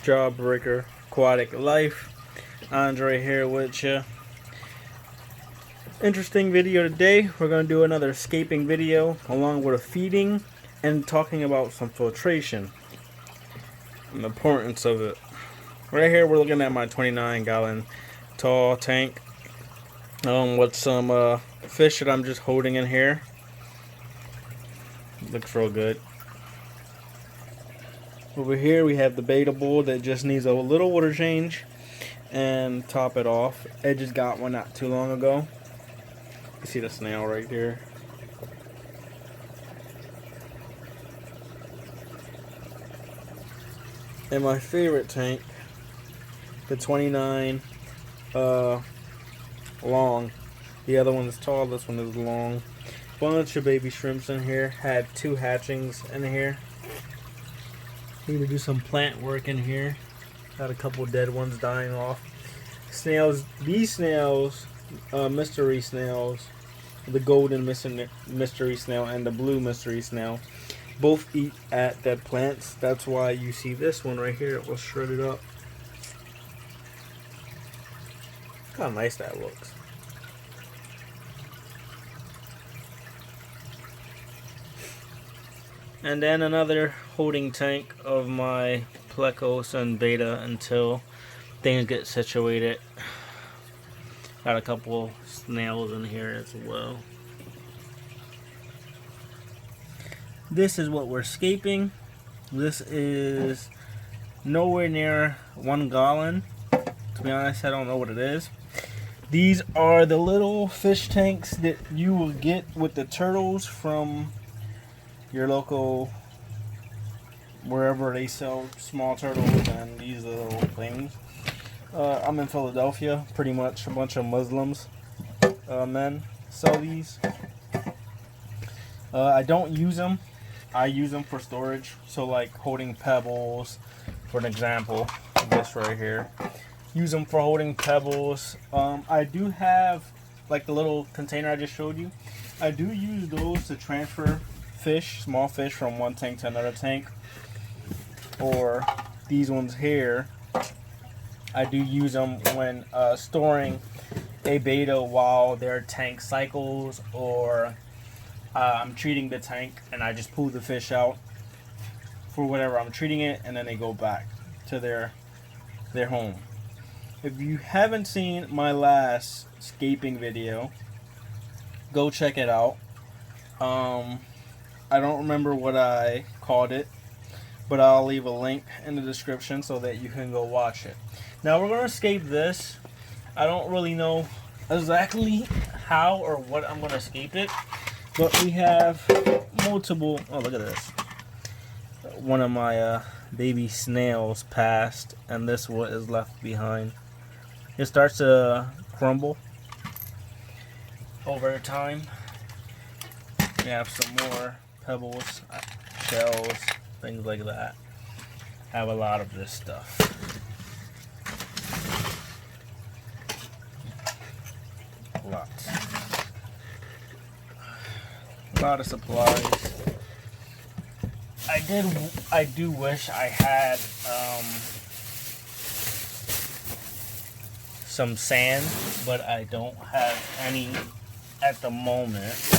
Jawbreaker Aquatic Life. Andre here with you. Interesting video today. We're going to do another scaping video along with a feeding and talking about some filtration and the importance of it. Right here we're looking at my 29-gallon tall tank with some fish that I'm just holding in here. Looks real good. Over here we have the beta bowl that just needs a little water change and top it off. Ed just got one not too long ago. You see the snail right there. And my favorite tank, the 29 long. The other one is tall, this one is long. Bunch of baby shrimps in here. Had 2 hatchings in here. Need to do some plant work in here. Got a couple dead ones dying off. Snails. These snails, mystery snails, the golden mystery snail and the blue mystery snail, both eat at dead plants. That's why you see this one right here. It was shredded up. Look how nice that looks. And then another holding tank of my plecos and beta until things get situated. Got a couple snails in here as well. This is what we're scaping. This is nowhere near 1 gallon. To be honest, I don't know what it is. These are the little fish tanks that you will get with the turtles from your local, wherever they sell small turtles and these little things. I'm in Philadelphia. Pretty much a bunch of Muslims men sell these. I don't use them. I use them for storage. So like holding pebbles, for an example, this right here. Use them for holding pebbles. I do have like the little container I just showed you. I do use those to transfer fish, small fish, from one tank to another tank. Or these ones here, I do use them when storing a beta while their tank cycles, or I'm treating the tank and I just pull the fish out for whatever I'm treating it, and then they go back to their home. If you haven't seen my last scaping video, go check it out. I don't remember what I called it, but I'll leave a link in the description so that you can go watch it. Now we're going to scape this. I don't really know exactly how or what I'm going to scape it, but we have multiple. Oh, look at this. One of my baby snails passed, and this one is left behind. It starts to crumble over time. We have some more pebbles, shells, things like that. Have a lot of this stuff. Lots. A lot of supplies. I do wish I had some sand, but I don't have any at the moment.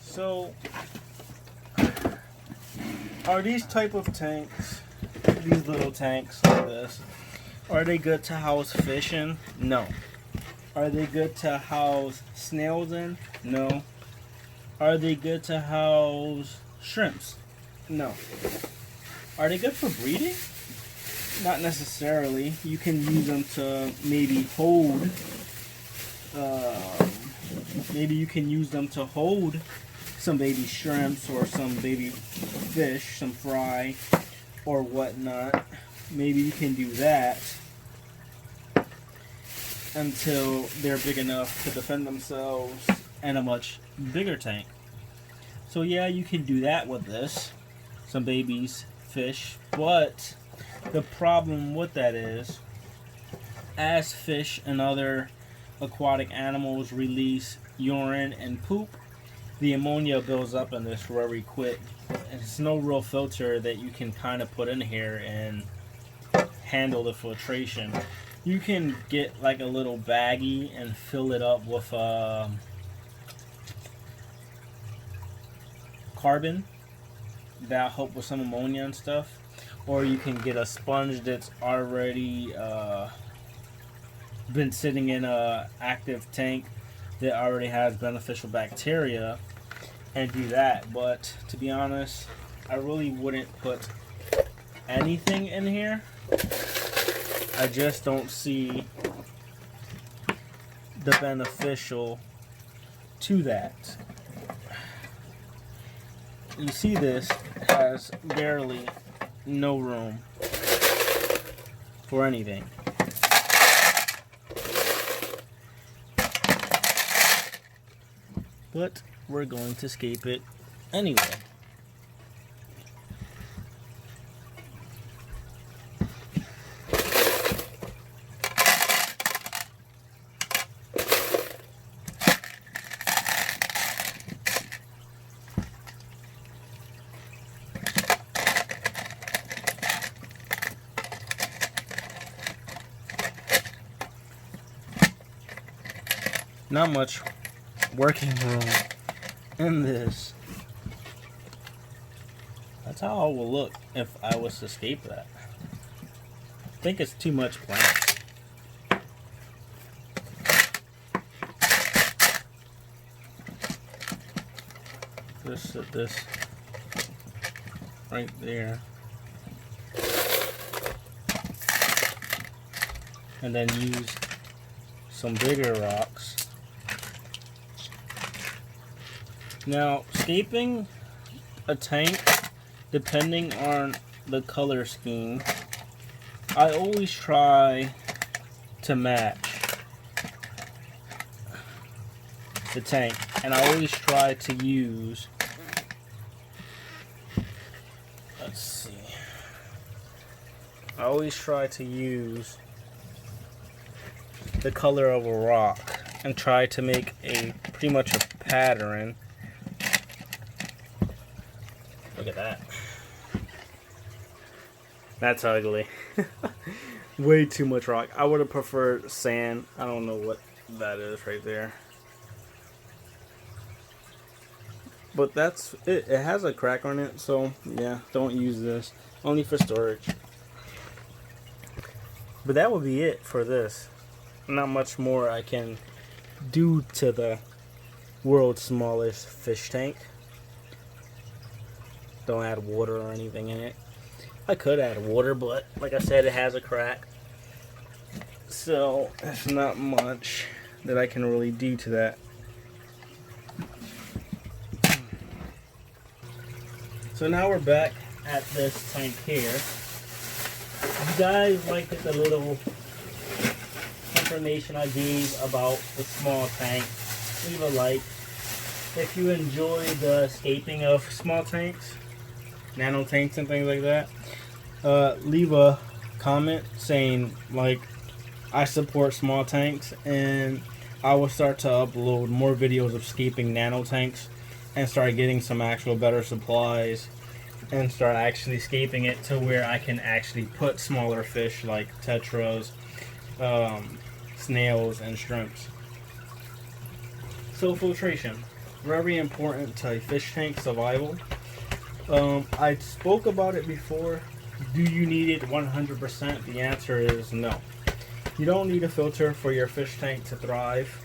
So, are these type of tanks, these little tanks like this, are they good to house fish in? No. Are they good to house snails in? No. Are they good to house shrimps? No. Are they good for breeding? Not necessarily. You can use them to maybe hold, some baby shrimps or some baby fish, some fry or whatnot. Maybe you can do that until they're big enough to defend themselves in a much bigger tank. So yeah, you can do that with this. some babies fish. But the problem with that is, as fish and other aquatic animals release urine and poop, the ammonia builds up in this very quick. And it's no real filter that you can kind of put in here and handle the filtration. You can get like a little baggie and fill it up with carbon. That'll help with some ammonia and stuff. Or you can get a sponge that's already been sitting in a active tank that already has beneficial bacteria and do that. But to be honest, I really wouldn't put anything in here. I just don't see the beneficial to that. You see, this has barely no room for anything. But we're going to scape it anyway. Not much working room in this. That's how it will look if I was to scape that. I think it's too much plant. Just set this right there. And then use some bigger rocks. Now, scaping a tank, depending on the color scheme, I always try to match the tank, and I always try to use, let's see, I always try to use the color of a rock and try to make a pretty much a pattern. Look at that. That's ugly. Way too much rock. I would have preferred sand. I don't know what that is right there. But that's it. It has a crack on it, so yeah, don't use this. Only for storage. But that would be it for this. Not much more I can do to the world's smallest fish tank. Don't add water or anything in it. I could add water, but like I said, it has a crack. So there's not much that I can really do to that. So now we're back at this tank here. If you guys liked the little information I gave about the small tank, leave a like. If you enjoy the scaping of small tanks, nano tanks and things like that, leave a comment saying like, I support small tanks, and I will start to upload more videos of scaping nano tanks and start getting some actual better supplies and start actually scaping it to where I can actually put smaller fish like tetras, snails, and shrimps. So filtration, very important to a fish tank survival. I spoke about it before. Do you need it 100%? The answer is no. You don't need a filter for your fish tank to thrive,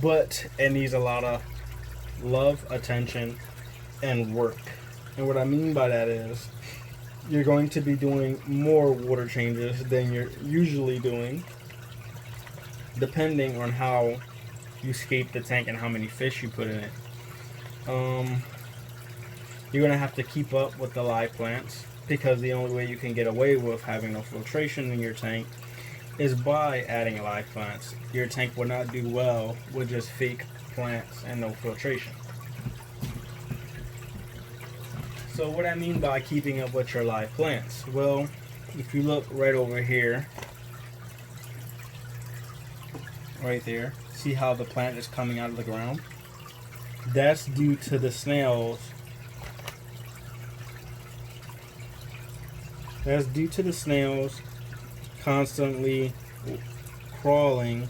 but it needs a lot of love, attention, and work. And what I mean by that is you're going to be doing more water changes than you're usually doing, depending on how you scape the tank and how many fish you put in it. You're going to have to keep up with the live plants, because the only way you can get away with having no filtration in your tank is by adding live plants. Your tank will not do well with just fake plants and no filtration. So what I mean by keeping up with your live plants, well, if you look right over here, right there, see how the plant is coming out of the ground? That's due to the snails. That's due to the snails constantly crawling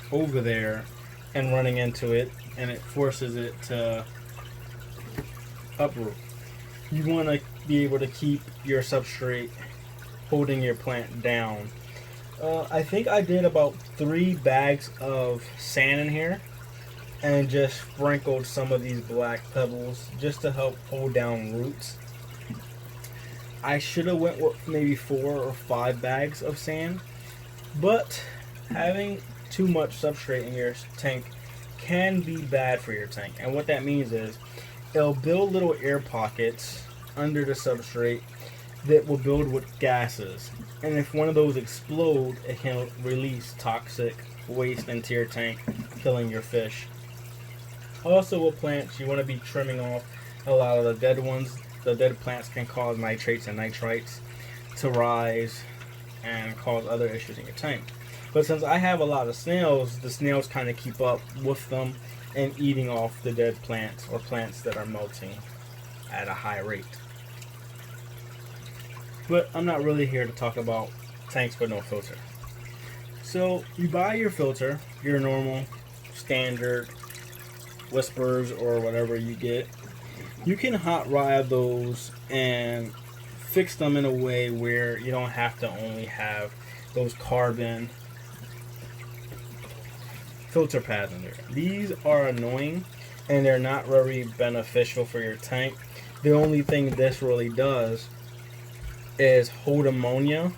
over there and running into it, and it forces it to uproot. You want to be able to keep your substrate holding your plant down. I think I did about 3 bags of sand in here and just sprinkled some of these black pebbles just to help hold down roots. I should have went with maybe 4 or 5 bags of sand, but having too much substrate in your tank can be bad for your tank. And what that means is it'll build little air pockets under the substrate that will build with gases. And if one of those explode, it can release toxic waste into your tank, killing your fish. Also with plants, you want to be trimming off a lot of the dead ones. The dead plants can cause nitrates and nitrites to rise and cause other issues in your tank. But since I have a lot of snails, the snails kind of keep up with them and eating off the dead plants or plants that are melting at a high rate. But I'm not really here to talk about tanks with no filter. So you buy your filter, your normal standard Whispers or whatever you get. You can hot rod those and fix them in a way where you don't have to only have those carbon filter pads in there. These are annoying and they're not very beneficial for your tank. The only thing this really does is hold ammonia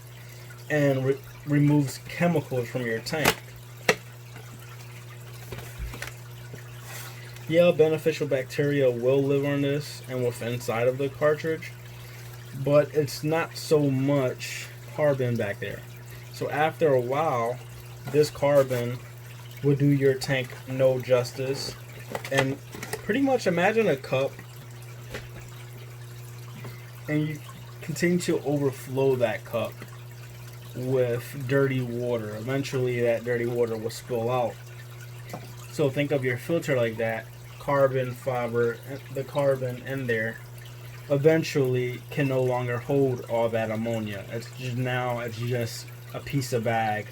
and removes chemicals from your tank. Yeah, beneficial bacteria will live on this and within inside of the cartridge, but it's not so much carbon back there. So after a while, this carbon will do your tank no justice. And pretty much imagine a cup and you continue to overflow that cup with dirty water. Eventually that dirty water will spill out. So think of your filter like that. Carbon fiber, the carbon in there eventually can no longer hold all that ammonia. It's just a piece of bag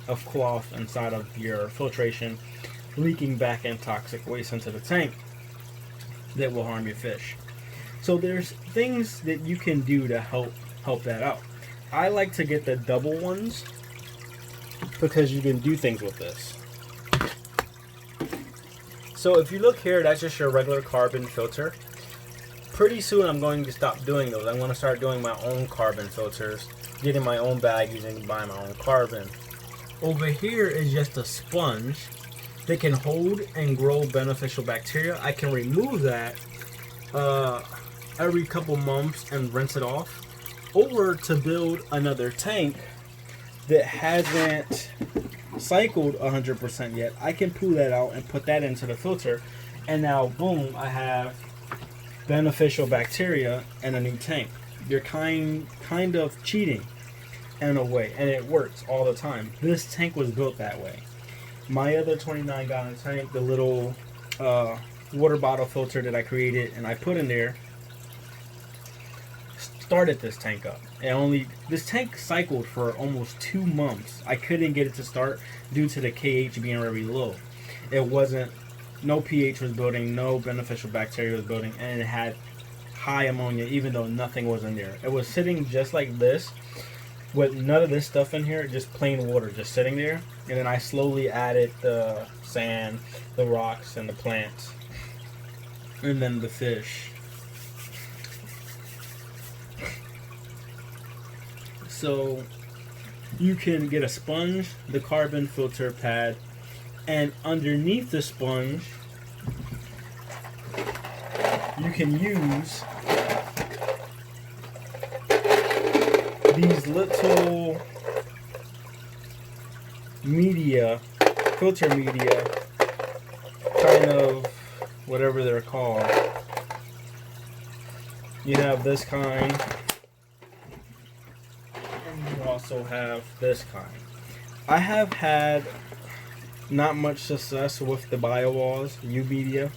of cloth inside of your filtration, leaking back in toxic waste into the tank that will harm your fish. So there's things that you can do to help that out. I like to get the double ones because you can do things with this. So if you look here, that's just your regular carbon filter. Pretty soon I'm going to stop doing those. I'm going to start doing my own carbon filters, getting my own bag, buying my own carbon. Over here is just a sponge that can hold and grow beneficial bacteria. I can remove that every couple months and rinse it off. Over to build another tank that hasn't cycled 100% yet. I can pull that out and put that into the filter, and now boom, I have beneficial bacteria and a new tank. You're kind of cheating in a way, and it works all the time. This tank was built that way. My other 29-gallon tank, the little water bottle filter that I created and I put in there, started this tank up. And this tank cycled for almost 2 months. I couldn't get it to start due to the KH being very low. No pH was building, no beneficial bacteria was building, and it had high ammonia even though nothing was in there. It was sitting just like this with none of this stuff in here, just plain water just sitting there. And then I slowly added the sand, the rocks, and the plants, and then the fish. So you can get a sponge, the carbon filter pad, and underneath the sponge you can use these little filter media kind of whatever they're called. You have this kind, and you also have this kind. I have had not much success with the BioWalls U-Media.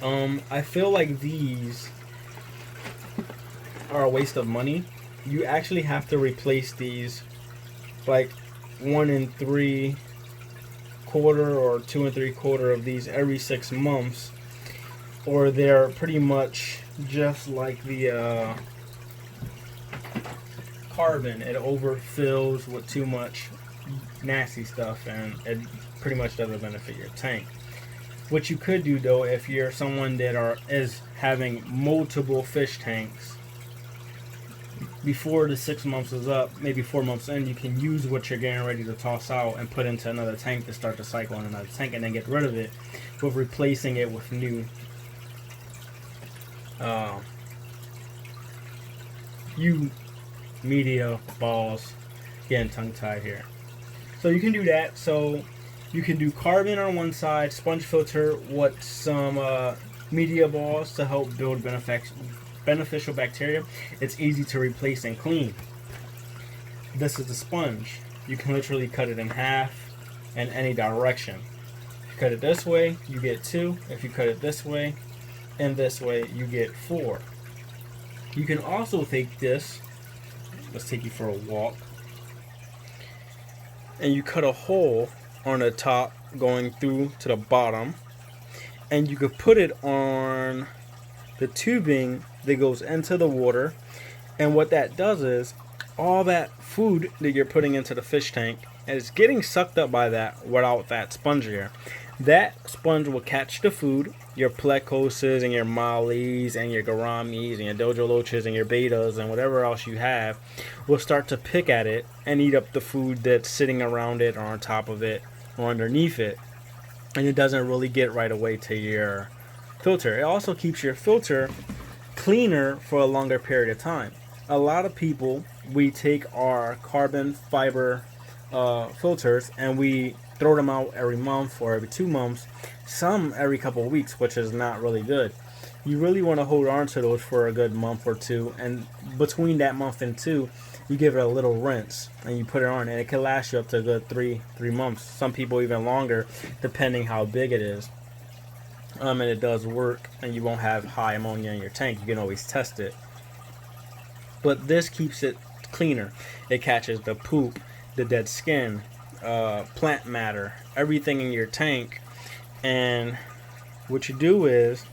I feel like these are a waste of money. You actually have to replace these like 1 3/4 or 2 3/4 of these every 6 months, or they're pretty much just like the carbon. It overfills with too much nasty stuff, and it pretty much doesn't benefit your tank. What you could do though, if you're someone that is having multiple fish tanks, before the 6 months is up, maybe 4 months in, you can use what you're getting ready to toss out and put into another tank to start the cycle in another tank, and then get rid of it with replacing it with new media balls. Getting tongue tied here. So you can do that. So you can do carbon on one side, sponge filter with some media balls to help build beneficial bacteria. It's easy to replace and clean. This is the sponge. You can literally cut it in half in any direction. If you cut it this way, you get 2. If you cut it this way and this way, you get 4. You can also take this, let's take you for a walk, and you cut a hole on the top going through to the bottom, and you could put it on the tubing that goes into the water. And what that does is all that food that you're putting into the fish tank is getting sucked up by that without that sponge here. That sponge will catch the food, your plecoses and your mollies and your gouramis and your dojo loaches and your betas and whatever else you have will start to pick at it and eat up the food that's sitting around it or on top of it or underneath it. And it doesn't really get right away to your filter. It also keeps your filter cleaner for a longer period of time. A lot of people, we take our carbon fiber filters and we throw them out every month or every 2 months, some every couple of weeks, which is not really good. You really want to hold on to those for a good month or 2, and between that month and 2, you give it a little rinse and you put it on, and it can last you up to a good three months. Some people even longer, depending how big it is. And it does work, and you won't have high ammonia in your tank. You can always test it. But this keeps it cleaner. It catches the poop, the dead skin, plant matter, everything in your tank. And what you do is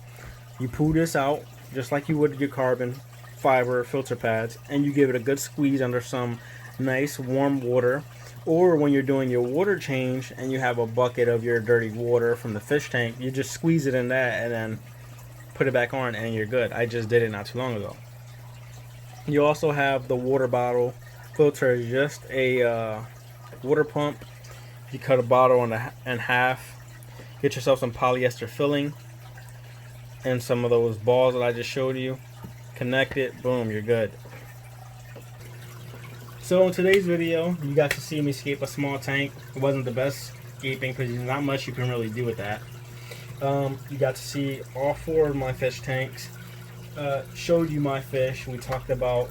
you pull this out just like you would your carbon fiber filter pads, and you give it a good squeeze under some nice warm water. Or when you're doing your water change and you have a bucket of your dirty water from the fish tank, you just squeeze it in that and then put it back on and you're good. I just did it not too long ago. You also have the water bottle filter, is just a water pump. You cut a bottle in half, get yourself some polyester filling and some of those balls that I just showed you. Connect it, boom, you're good. So in today's video, you got to see me scape a small tank. It wasn't the best scaping because there's not much you can really do with that. You got to see all 4 of my fish tanks. Showed you my fish. We talked about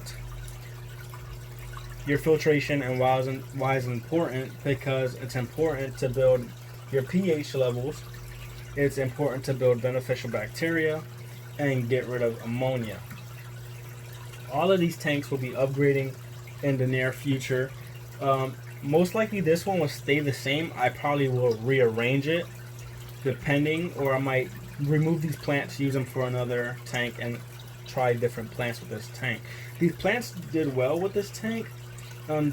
your filtration and why it's important, because it's important to build your pH levels. It's important to build beneficial bacteria and get rid of ammonia. All of these tanks will be upgrading in the near future. Most likely this one will stay the same. I probably will rearrange it depending, or I might remove these plants, use them for another tank, and try different plants with this tank. These plants did well with this tank.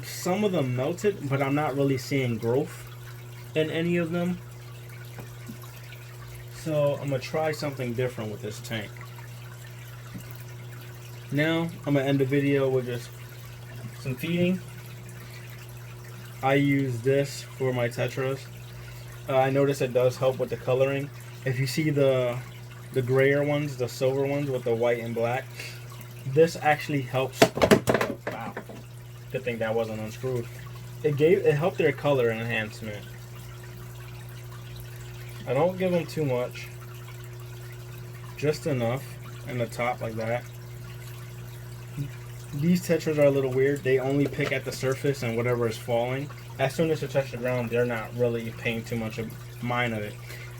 Some of them melted, but I'm not really seeing growth in any of them. So I'm gonna try something different with this tank. Now I'm gonna end the video with just some feeding. I use this for my tetras. I notice it does help with the coloring. If you see the grayer ones, the silver ones with the white and black, this actually helps. Wow, good thing that wasn't unscrewed. It helped their color enhancement. I don't give them too much. Just enough in the top like that. These tetras are a little weird. They only pick at the surface and whatever is falling. As soon as they touch the ground, they're not really paying too much of mind of it.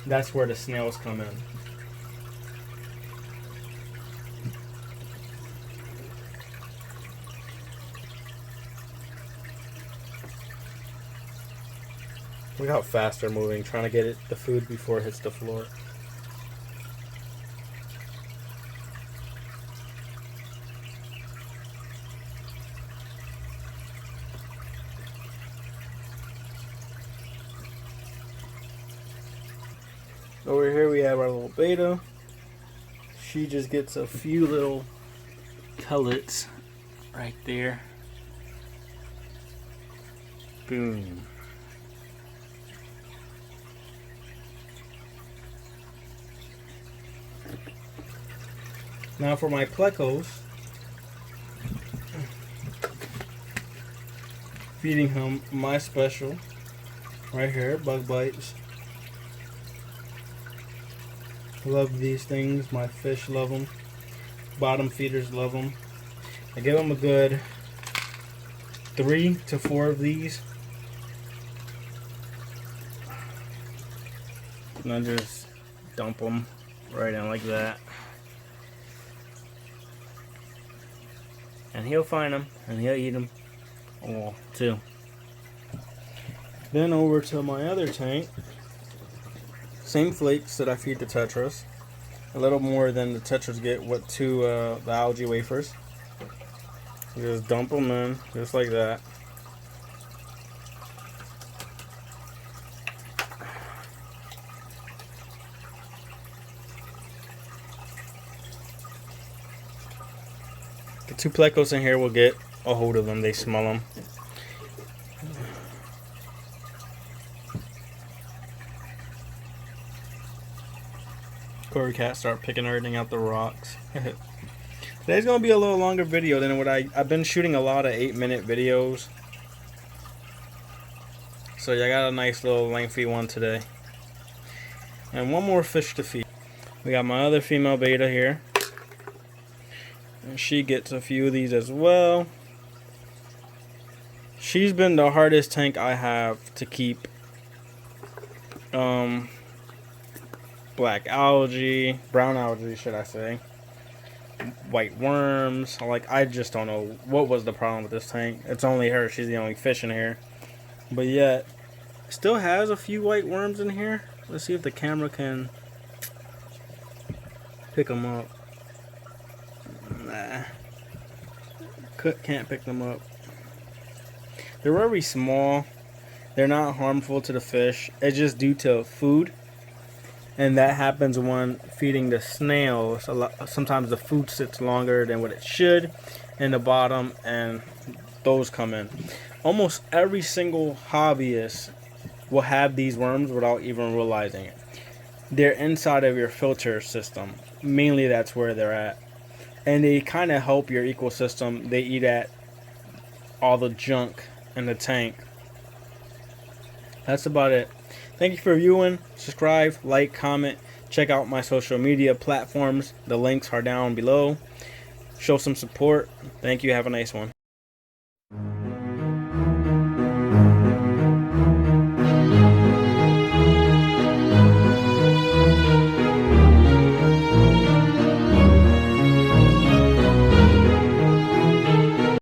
That's where the snails come in. Look how fast they're moving, trying to get the food before it hits the floor. Over here we have our little beta. She just gets a few little pellets right there. Boom. Now for my plecos, feeding him my special right here, bug bites. Love these things. My fish love them. Bottom feeders love them. I give them a good 3 to 4 of these. And I just dump them right in like that. And he'll find them and he'll eat them all too. Then over to my other tank. Same flakes that I feed the tetras. A little more than the tetras get to the algae wafers. Just dump them in, just like that. The 2 plecos in here will get a hold of them. They smell them. Corey cat start picking everything out the rocks. Today's gonna be a little longer video than what I've been shooting a lot of 8-minute videos. So yeah, I got a nice little lengthy one today. And one more fish to feed. We got my other female beta here. And she gets a few of these as well. She's been the hardest tank I have to keep. Black algae, brown algae should I say, white worms. Like, I just don't know what was the problem with this tank. It's only her, she's the only fish in here. But yet, still has a few white worms in here. Let's see if the camera can pick them up. Nah, can't pick them up. They're very small. They're not harmful to the fish. It's just due to food. And that happens when feeding the snails. Sometimes the food sits longer than what it should in the bottom, and those come in. Almost every single hobbyist will have these worms without even realizing it. They're inside of your filter system. Mainly that's where they're at. And they kind of help your ecosystem. They eat at all the junk in the tank. That's about it. Thank you for viewing. Subscribe, like, comment. Check out my social media platforms. The links are down below. Show some support. Thank you. Have a nice one.